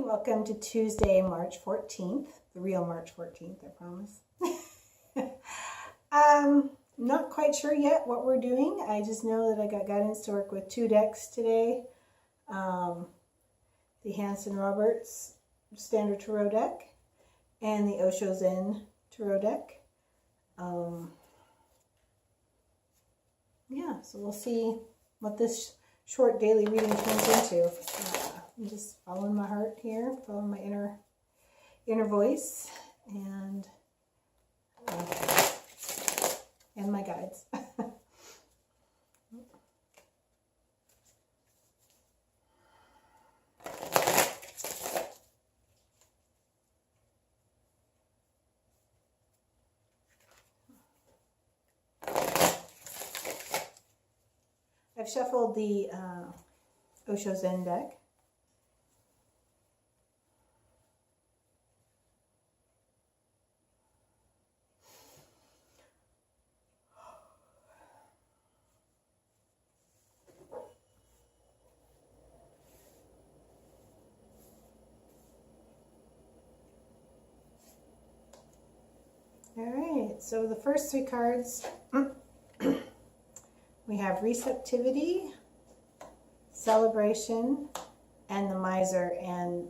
welcome to Tuesday, March 14th, the real March 14th, I promise. Not quite sure yet what we're doing. I just know that I got guidance to work with 2 decks today. The Hanson Roberts Standard Tarot deck and the Osho Zen Tarot deck. Yeah, so we'll see what this short daily reading turns into. I'm just following my heart here, following my inner voice, and my guides. I've shuffled the Osho Zen deck. All right, so the first 3 cards, we have receptivity, celebration, and the miser. And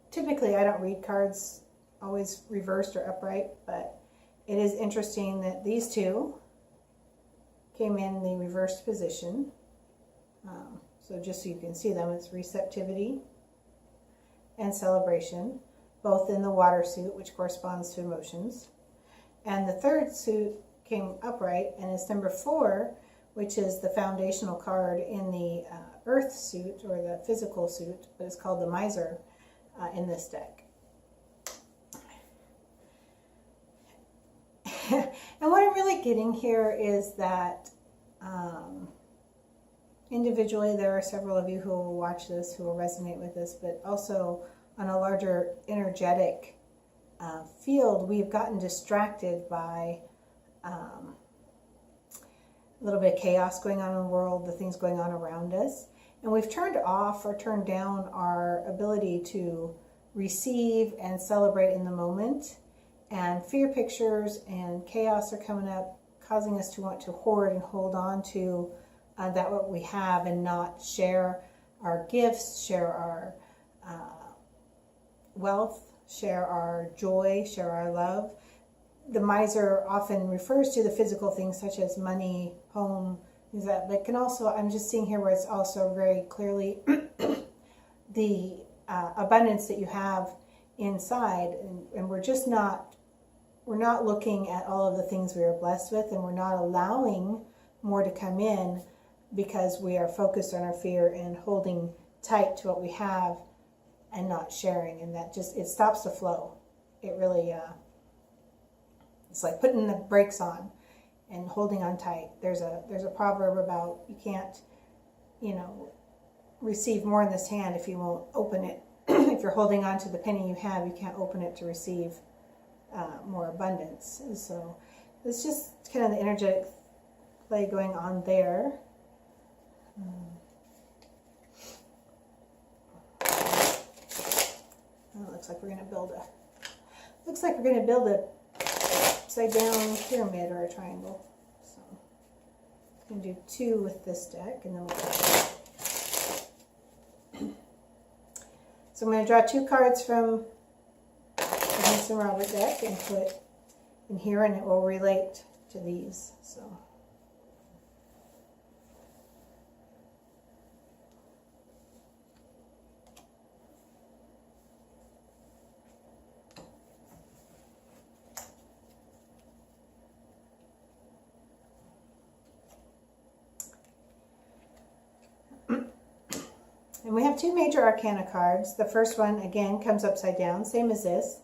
typically I don't read cards always reversed or upright, but it is interesting that these 2 came in the reversed position. So just so you can see them, it's receptivity and celebration, both in the water suit, which corresponds to emotions. And the 3rd suit came upright, and it's number 4, which is the foundational card in the earth suit, or the physical suit, but it's called the miser in this deck. And what I'm really getting here is that individually there are several of you who will watch this, who will resonate with this, but also on a larger energetic field, we've gotten distracted by a little bit of chaos going on in the world, the things going on around us, and we've turned off or turned down our ability to receive and celebrate in the moment, and fear pictures and chaos are coming up, causing us to want to hoard and hold on to that what we have, and not share our gifts, share our wealth, share our joy, share our love. The miser often refers to the physical things such as money, home, things like that, but can also, I'm just seeing here where it's also very clearly the abundance that you have inside, and we're not looking at all of the things we are blessed with, and we're not allowing more to come in because we are focused on our fear and holding tight to what we have and not sharing, and that just, it stops the flow. It really, it's like putting the brakes on and holding on tight. There's a proverb about you can't, receive more in this hand if you won't open it. If you're holding on to the penny you have, you can't open it to receive more abundance. And so it's just kind of the energetic play going on there. Oh, looks like we're going to build a upside down pyramid or a triangle. So I'm going to do 2 with this deck, and then so I'm going to draw 2 cards from the Hanson Roberts deck and put in here, and it will relate to these. So. And we have 2 major arcana cards. The first one, again, comes upside down, same as this.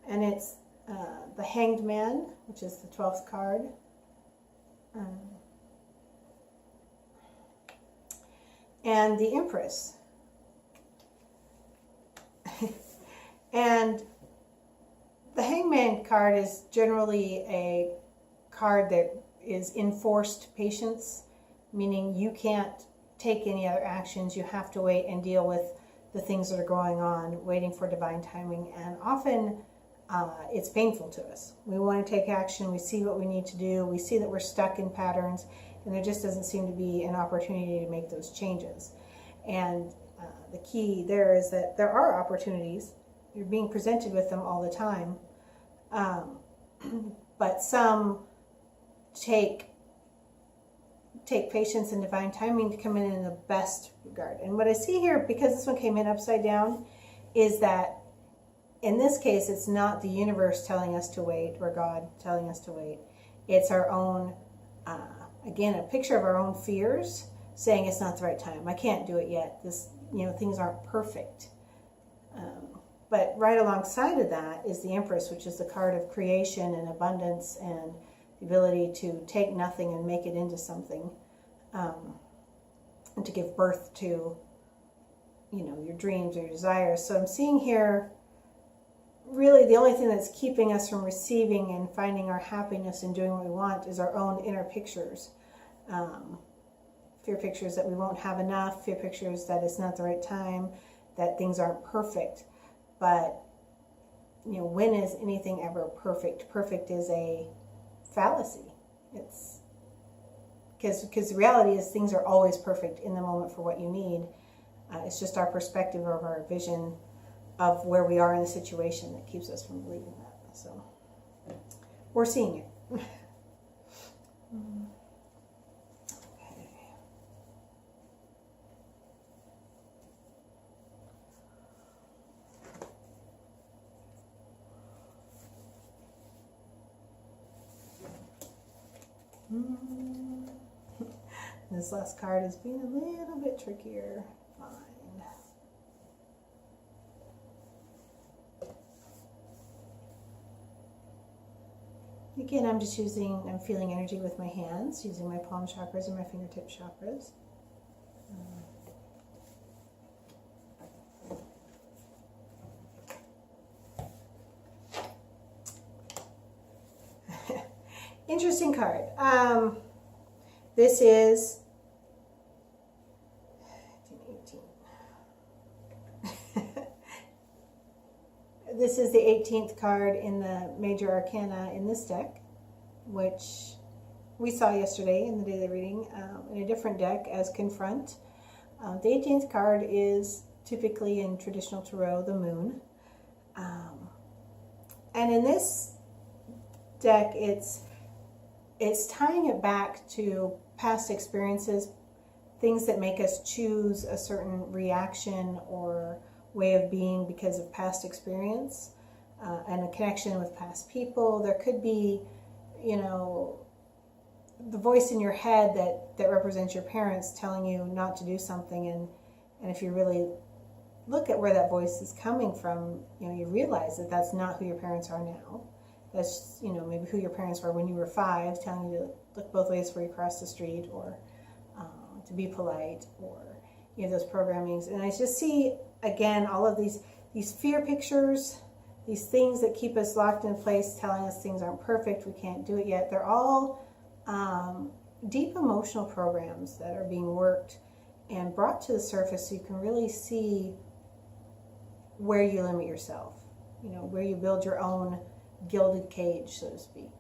And it's the Hanged Man, which is the 12th card. And the Empress. And the Hangman card is generally a card that is enforced patience, meaning you can't take any other actions. You have to wait and deal with the things that are going on, waiting for divine timing. And often it's painful to us. We want to take action. We see what we need to do. We see that we're stuck in patterns, and there just doesn't seem to be an opportunity to make those changes. And the key there is that there are opportunities. You're being presented with them all the time. But some take patience and divine timing to come in the best regard. And what I see here, because this one came in upside down, is that in this case, it's not the universe telling us to wait or God telling us to wait. It's our own, again, a picture of our own fears saying it's not the right time. I can't do it yet. This, things aren't perfect. But right alongside of that is the Empress, which is the card of creation and abundance and the ability to take nothing and make it into something, and to give birth to, your dreams or your desires. So I'm seeing here, really the only thing that's keeping us from receiving and finding our happiness and doing what we want is our own inner pictures. Fear pictures that we won't have enough, fear pictures that it's not the right time, that things aren't perfect. But, when is anything ever perfect? Perfect is a fallacy. It's because the reality is things are always perfect in the moment for what you need. It's just our perspective or our vision of where we are in the situation that keeps us from believing that. So we're seeing it. This last card is being a little bit trickier. Fine. Again, I'm feeling energy with my hands, using my palm chakras and my fingertip chakras. Interesting card. This is 18. This is the 18th card in the major arcana in this deck, which we saw yesterday in the daily reading in a different deck as Confront. The 18th card is typically in traditional tarot the moon. And in this deck, it's tying it back to past experiences, things that make us choose a certain reaction or way of being because of past experience, and a connection with past people. There could be, the voice in your head that represents your parents telling you not to do something, and if you really look at where that voice is coming from, you realize that that's not who your parents are now. That's, maybe who your parents were when you were 5, telling you to look both ways before you cross the street, or to be polite, or, those programmings. And I just see, again, all of these fear pictures, these things that keep us locked in place, telling us things aren't perfect, we can't do it yet. They're all deep emotional programs that are being worked and brought to the surface so you can really see where you limit yourself, where you build your own gilded cage, so to speak.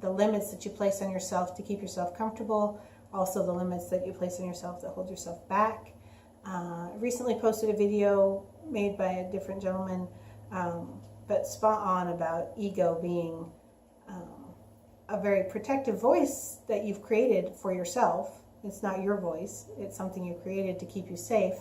The limits that you place on yourself to keep yourself comfortable, also the limits that you place on yourself that hold yourself back. I recently posted a video made by a different gentleman, but spot on, about ego being a very protective voice that you've created for yourself. It's not your voice, it's something you created to keep you safe,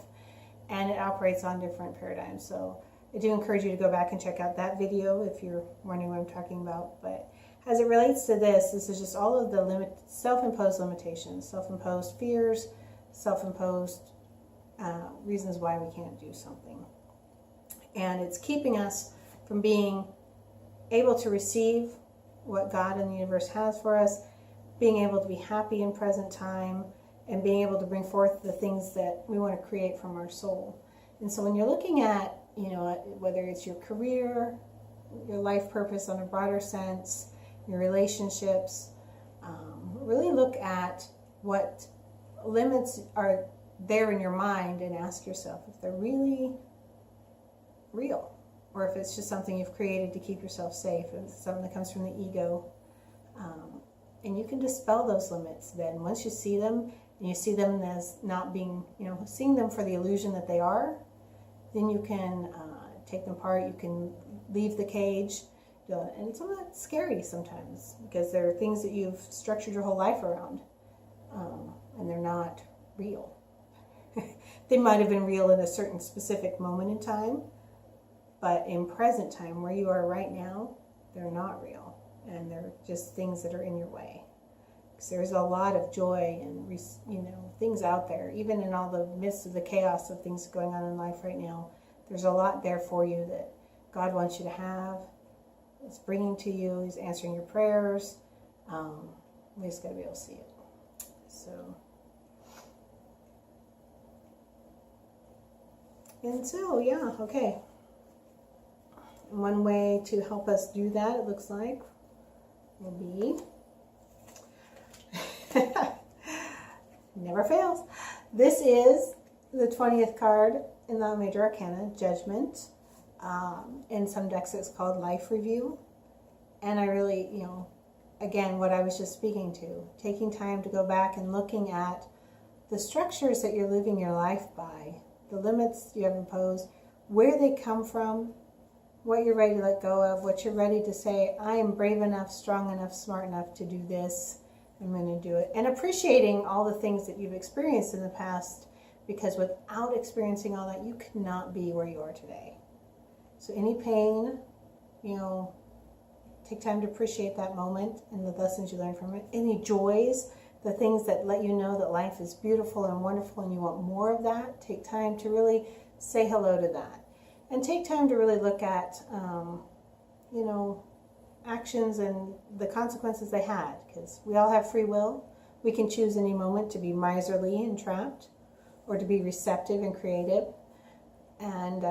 and it operates on different paradigms. So I do encourage you to go back and check out that video if you're wondering what I'm talking about. But as it relates to this is just all of the self-imposed limitations, self-imposed fears, self-imposed reasons why we can't do something. And it's keeping us from being able to receive what God and the universe has for us, being able to be happy in present time, and being able to bring forth the things that we want to create from our soul. And so when you're looking at, whether it's your career, your life purpose on a broader sense, your relationships, really look at what limits are there in your mind and ask yourself if they're really real, or if it's just something you've created to keep yourself safe, if it's something that comes from the ego. And you can dispel those limits then. Once you see them, and you see them as not being, seeing them for the illusion that they are, then you can take them apart, you can leave the cage. And some of that's scary sometimes, because there are things that you've structured your whole life around, and they're not real. They might have been real in a certain specific moment in time, but in present time, where you are right now, they're not real, and they're just things that are in your way. Because there's a lot of joy and things out there, even in all the midst of the chaos of things going on in life right now. There's a lot there for you that God wants you to have. It's bringing to you. He's answering your prayers. We just got to be able to see it. Okay. One way to help us do that, it looks like, will be, never fails. This is the 20th card in the Major Arcana, Judgment. In some decks it's called Life Review. And I really, again, what I was just speaking to, taking time to go back and looking at the structures that you're living your life by, the limits you have imposed, where they come from, what you're ready to let go of, what you're ready to say, I am brave enough, strong enough, smart enough to do this, I'm going to do it. And appreciating all the things that you've experienced in the past, because without experiencing all that, you could not be where you are today. So any pain, take time to appreciate that moment and the lessons you learned from it. Any joys, the things that let you know that life is beautiful and wonderful and you want more of that, take time to really say hello to that. And take time to really look at, actions and the consequences they had. Because we all have free will. We can choose any moment to be miserly and trapped, or to be receptive and creative. And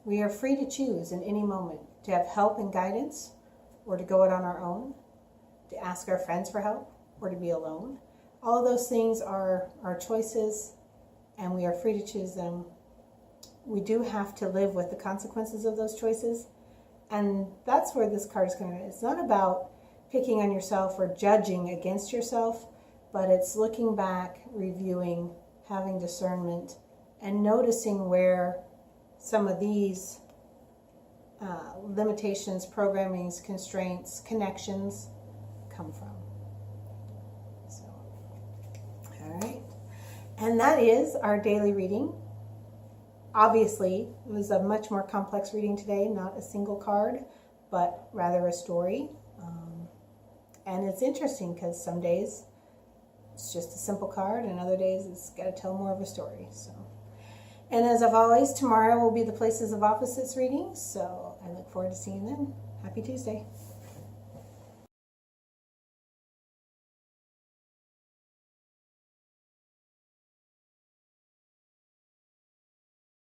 we are free to choose in any moment to have help and guidance, or to go it on our own, to ask our friends for help, or to be alone. All of those things are our choices, and we are free to choose them. We do have to live with the consequences of those choices. And that's where this card is coming from. It's not about picking on yourself or judging against yourself, but it's looking back, reviewing, having discernment, and noticing where some of these limitations, programmings, constraints, connections come from. So, all right. And that is our daily reading. Obviously, it was a much more complex reading today, not a single card, but rather a story. And it's interesting because some days it's just a simple card, and other days it's got to tell more of a story. So, and as of always, tomorrow will be the Places of Opposites reading, so I look forward to seeing you then. Happy Tuesday.